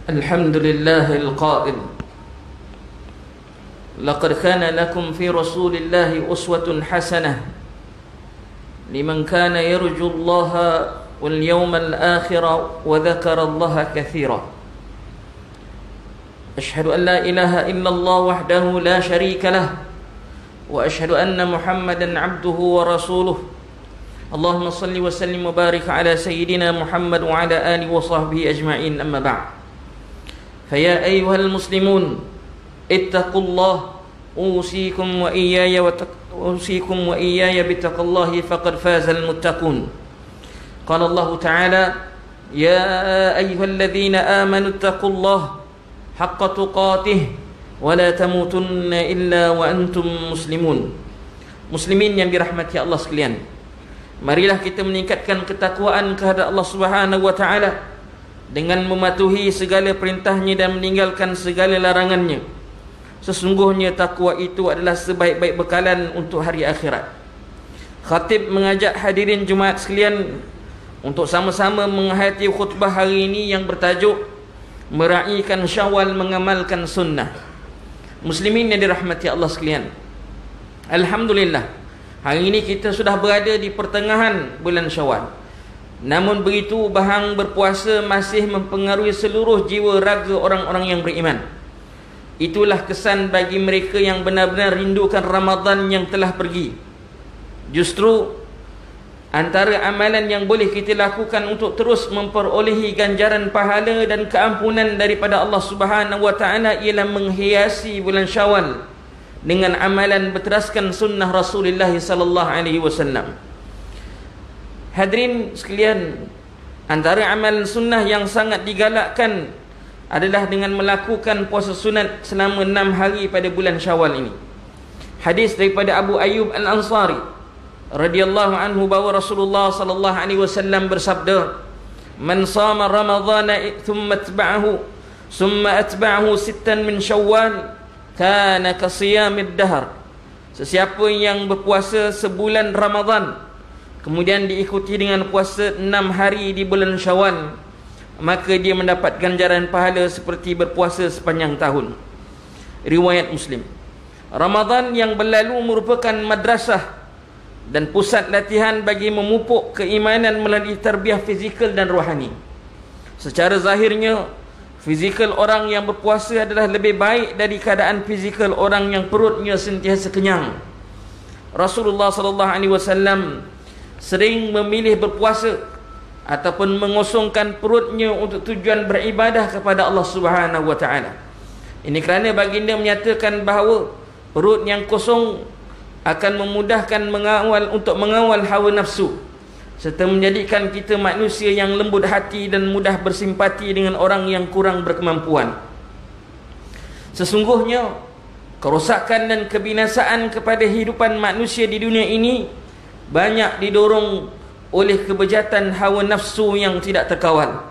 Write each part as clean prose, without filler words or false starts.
الحمد لله القائل لقد كان لكم في رسول الله أسوة حسنة لمن كان يرجو الله واليوم الآخر وذكر الله كثيرا أشهد أن لا إله إلا الله وحده لا شريك له وأشهد أن محمدا عبده ورسوله اللهم صل وسلم وبارك على سيدنا محمد وعلى آله وصحبه أجمعين أما بعد فيا أيها المسلمون اتقوا الله أوصيكم وإياي بتقوى الله فقد فاز المتقون قال الله تعالى يا أيها الذين آمنوا اتقوا الله حق تقاته ولا تموتن إلا وأنتم مسلمون. Muslimin yang dirahmati Allah sekalian, marilah kita meningkatkan ketakwaan kehadap Allah Subhanahu wa taala dengan mematuhi segala perintahnya dan meninggalkan segala larangannya. Sesungguhnya takwa itu adalah sebaik-baik bekalan untuk hari akhirat. Khatib mengajak hadirin Jumaat sekalian untuk sama-sama menghayati khutbah hari ini yang bertajuk meraihkan Syawal mengamalkan sunnah. Muslimin yang dirahmati Allah sekalian, alhamdulillah, hari ini kita sudah berada di pertengahan bulan Syawal. Namun begitu, bahang berpuasa masih mempengaruhi seluruh jiwa raga orang-orang yang beriman. Itulah kesan bagi mereka yang benar-benar rindukan Ramadan yang telah pergi. Justru antara amalan yang boleh kita lakukan untuk terus memperolehi ganjaran pahala dan keampunan daripada Allah Subhanahu wa taala ialah menghiasi bulan Syawal dengan amalan berteraskan sunnah Rasulullah sallallahu alaihi wasallam. Hadirin sekalian, antara amalan sunnah yang sangat digalakkan adalah dengan melakukan puasa sunat selama 6 hari pada bulan Syawal ini. Hadis daripada Abu Ayyub Al-Ansari radhiyallahu anhu bahawa Rasulullah sallallahu alaihi wasallam bersabda, "Man shama Ramadhana thumma atba'ahu sittan min Syawal kana ka siyamid dahr." Sesiapa yang berpuasa sebulan Ramadan kemudian diikuti dengan puasa 6 hari di bulan Syawal, maka dia mendapat ganjaran pahala seperti berpuasa sepanjang tahun. Riwayat Muslim. Ramadan yang berlalu merupakan madrasah dan pusat latihan bagi memupuk keimanan melalui tarbiyah fizikal dan rohani. Secara zahirnya, fizikal orang yang berpuasa adalah lebih baik dari keadaan fizikal orang yang perutnya sentiasa kenyang. Rasulullah sallallahu alaihi wasallam sering memilih berpuasa ataupun mengosongkan perutnya untuk tujuan beribadah kepada Allah Subhanahu wa taala. Ini kerana baginda menyatakan bahawa perut yang kosong akan memudahkan mengawal hawa nafsu serta menjadikan kita manusia yang lembut hati dan mudah bersimpati dengan orang yang kurang berkemampuan. Sesungguhnya kerosakan dan kebinasaan kepada hidupan manusia di dunia ini banyak didorong oleh kebejatan hawa nafsu yang tidak terkawal.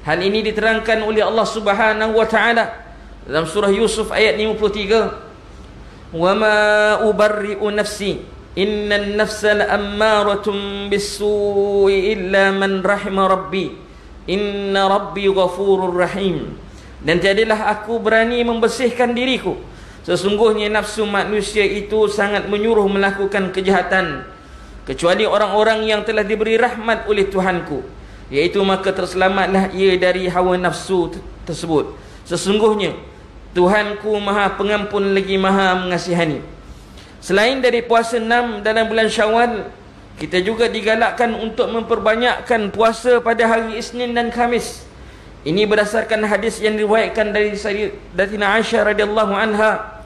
Hal ini diterangkan oleh Allah Subhanahu wa taala dalam surah Yusuf ayat 53, "Wa ma ubarri'u nafsi innan nafsa la'ammaratun bis-su'i illa man rahima rabbi inna rabbi ghafurur rahim." Dan tiadalah aku berani membersihkan diriku, sesungguhnya nafsu manusia itu sangat menyuruh melakukan kejahatan, kecuali orang-orang yang telah diberi rahmat oleh Tuhanku, iaitu maka terselamatlah ia dari hawa nafsu tersebut. Sesungguhnya Tuhanku Maha Pengampun lagi Maha Mengasihani. Selain dari puasa 6 dalam bulan Syawal, kita juga digalakkan untuk memperbanyakkan puasa pada hari Isnin dan Khamis. Ini berdasarkan hadis yang diriwayatkan dari Sayyidatina Aisyah radhiyallahu anha,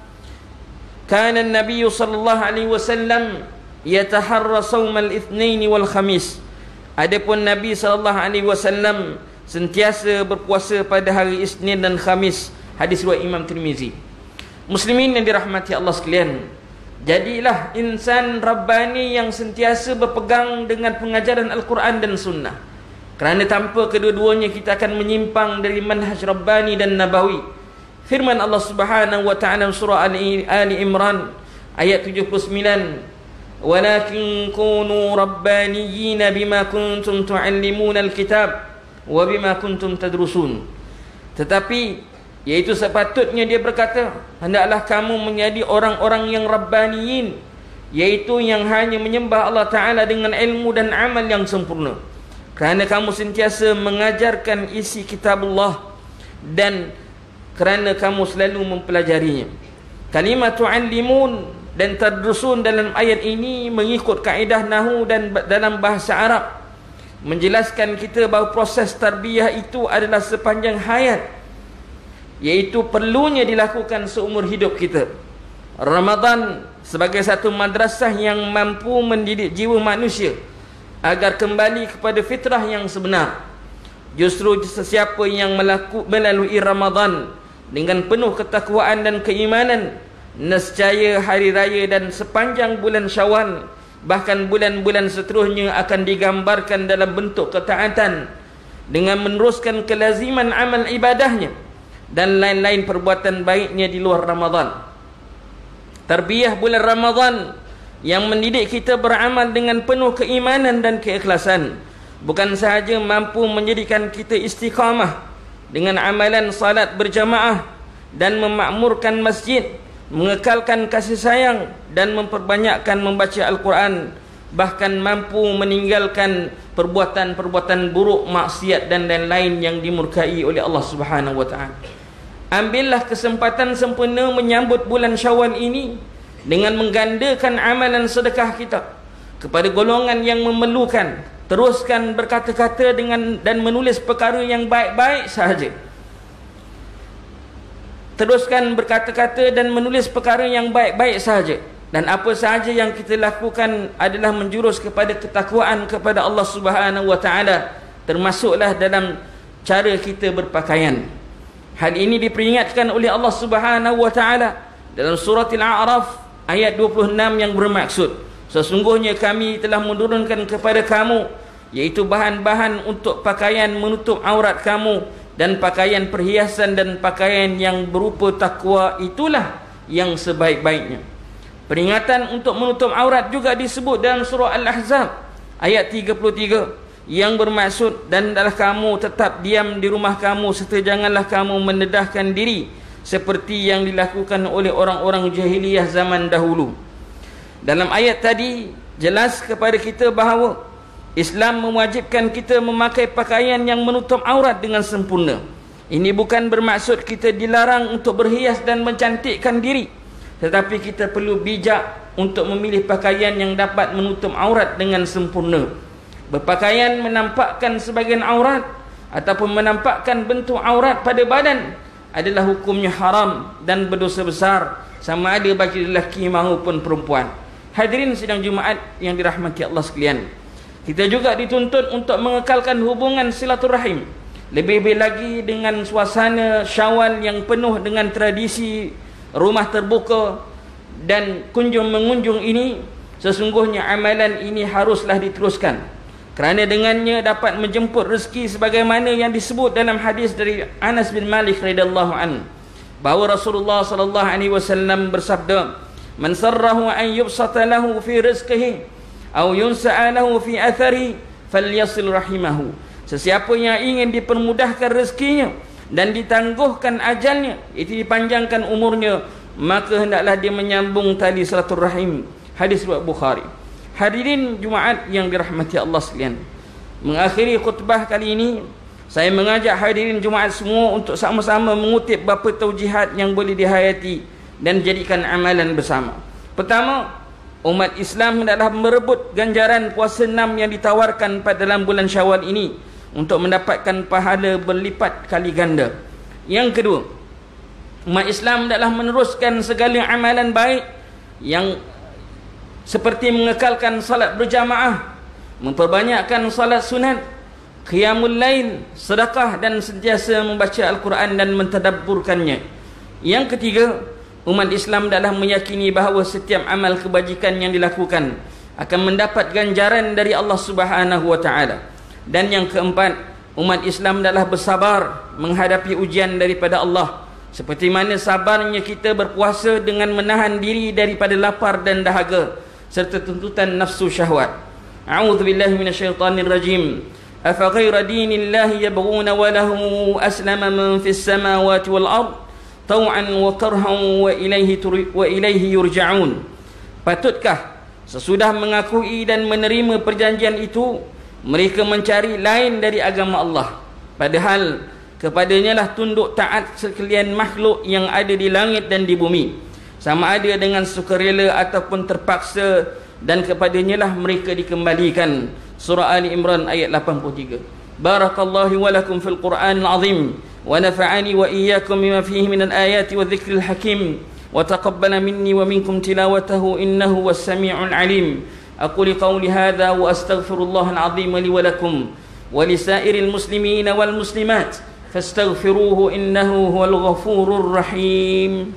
"Kana an-nabiy sallallahu alaihi wasallam yataharra saumal itsnain wal khamis." Adapun Nabi sallallahu alaihi wasallam sentiasa berpuasa pada hari Isnin dan Khamis. Hadis riwayat Imam Tirmizi. Muslimin yang dirahmati Allah sekalian, jadilah insan rabbani yang sentiasa berpegang dengan pengajaran Al-Quran dan Sunnah, kerana tanpa kedua-duanya kita akan menyimpang dari manhaj rabbani dan nabawi. Firman Allah Subhanahu wa taala surah Ali Imran ayat 79, "Walakin kunu rabbaniyina bima kuntum tu'allimuna al-kitab wa bima kuntum tadrusun." Tetapi iaitu sepatutnya dia berkata, hendaklah kamu menjadi orang-orang yang rabbaniyin, iaitu yang hanya menyembah Allah Ta'ala dengan ilmu dan amal yang sempurna, kerana kamu sentiasa mengajarkan isi kitabullah dan kerana kamu selalu mempelajarinya. Kalimat tu'allimun dan tadrusun dalam ayat ini mengikut kaedah nahu dan dalam bahasa Arab menjelaskan kita bahawa proses tarbiyah itu adalah sepanjang hayat, iaitu perlunya dilakukan seumur hidup kita. Ramadan sebagai satu madrasah yang mampu mendidik jiwa manusia agar kembali kepada fitrah yang sebenar. Justru sesiapa yang melalui Ramadan dengan penuh ketakwaan dan keimanan, nescaya hari raya dan sepanjang bulan Syawal, bahkan bulan-bulan seterusnya akan digambarkan dalam bentuk ketaatan dengan meneruskan kelaziman amal ibadahnya dan lain-lain perbuatan baiknya di luar Ramadan. Tarbiyah bulan Ramadan yang mendidik kita beramal dengan penuh keimanan dan keikhlasan bukan sahaja mampu menjadikan kita istiqamah dengan amalan salat berjamaah dan memakmurkan masjid, mengekalkan kasih sayang dan memperbanyakkan membaca Al-Quran, bahkan mampu meninggalkan perbuatan-perbuatan buruk, maksiat dan lain-lain yang dimurkai oleh Allah Subhanahu wa taala. Ambillah kesempatan sempurna menyambut bulan Syawal ini dengan menggandakan amalan sedekah kita kepada golongan yang memerlukan. Teruskan berkata-kata dan menulis perkara yang baik-baik sahaja. Teruskan berkata-kata dan menulis perkara yang baik-baik sahaja. Dan apa sahaja yang kita lakukan adalah menjurus kepada ketakwaan kepada Allah Subhanahu wa taala, termasuklah dalam cara kita berpakaian. Hal ini diperingatkan oleh Allah Subhanahu wa taala dalam surah Al-A'raf ayat 26 yang bermaksud, sesungguhnya kami telah menurunkan kepada kamu iaitu bahan-bahan untuk pakaian menutup aurat kamu dan pakaian perhiasan dan pakaian yang berupa takwa, itulah yang sebaik-baiknya. Peringatan untuk menutup aurat juga disebut dalam surah Al-Ahzab ayat 33 yang bermaksud, dan adalah kamu tetap diam di rumah kamu serta janganlah kamu mendedahkan diri seperti yang dilakukan oleh orang-orang jahiliyah zaman dahulu. Dalam ayat tadi jelas kepada kita bahawa Islam mewajibkan kita memakai pakaian yang menutup aurat dengan sempurna. Ini bukan bermaksud kita dilarang untuk berhias dan mencantikkan diri, tetapi kita perlu bijak untuk memilih pakaian yang dapat menutup aurat dengan sempurna. Berpakaian menampakkan sebagian aurat ataupun menampakkan bentuk aurat pada badan adalah hukumnya haram dan berdosa besar, sama ada bagi lelaki maupun perempuan. Hadirin sidang Jumaat yang dirahmati Allah sekalian, kita juga dituntut untuk mengekalkan hubungan silaturahim, lebih-lebih lagi dengan suasana Syawal yang penuh dengan tradisi rumah terbuka dan kunjung-mengunjung ini. Sesungguhnya amalan ini haruslah diteruskan, kerana dengannya dapat menjemput rezeki sebagaimana yang disebut dalam hadis dari Anas bin Malik radhiyallahu anhu bahawa Rasulullah sallallahu alaihi wasallam bersabda, "Man sarrahu an yubsata lahu fi rizqihi aw yunsa'a lahu fi athari falyasil rahimahu." Sesiapa yang ingin dipermudahkan rezekinya dan ditangguhkan ajalnya, itu dipanjangkan umurnya, maka hendaklah dia menyambung tali silaturahim. Hadis riwayat Bukhari. Hadirin Jumaat yang dirahmati Allah sekalian, mengakhiri khutbah kali ini saya mengajak hadirin Jumaat semua untuk sama-sama mengutip beberapa taujihat yang boleh dihayati dan jadikan amalan bersama. Pertama, umat Islam hendaklah merebut ganjaran puasa 6 yang ditawarkan pada dalam bulan Syawal ini untuk mendapatkan pahala berlipat kali ganda. Yang kedua, umat Islam hendaklah meneruskan segala amalan baik yang seperti mengekalkan salat berjamaah, memperbanyakkan salat sunat, qiyamul lail, sedekah dan sentiasa membaca Al-Quran dan mentadabburkannya. Yang ketiga, umat Islam adalah meyakini bahawa setiap amal kebajikan yang dilakukan akan mendapat ganjaran dari Allah Subhanahu wa taala. Dan yang keempat, umat Islam adalah bersabar menghadapi ujian daripada Allah, seperti mana sabarnya kita berpuasa dengan menahan diri daripada lapar dan dahaga serta tuntutan nafsu syahwat. A'udzubillahi minasyaitanirrajim. أفغير دين الله يبغون وله أسلم من في السماوات والأرض طوعا وكرها وإليه يرجعون. Patutkah sesudah mengakui dan menerima perjanjian itu, mereka mencari lain dari agama Allah, padahal kepadanya lah tunduk taat sekalian makhluk yang ada di langit dan di bumi, sama ada dengan sukarela ataupun terpaksa, dan kepadanya lah mereka dikembalikan. Surah Ali Imran ayat 83. Barakallahu wa lakum fil Qur'anil azim wa nafa'ani wa iyyakum bima fihi minal ayati wa dzikril hakim wa taqabbala minni wa minkum tilawatahu innahu was sami'ul alim. Aqulu qawli hadha wa astaghfirullahal azim li wa lakum wa lisairil muslimina wal muslimat fastaghfiruhu innahu huwal ghafurur rahim.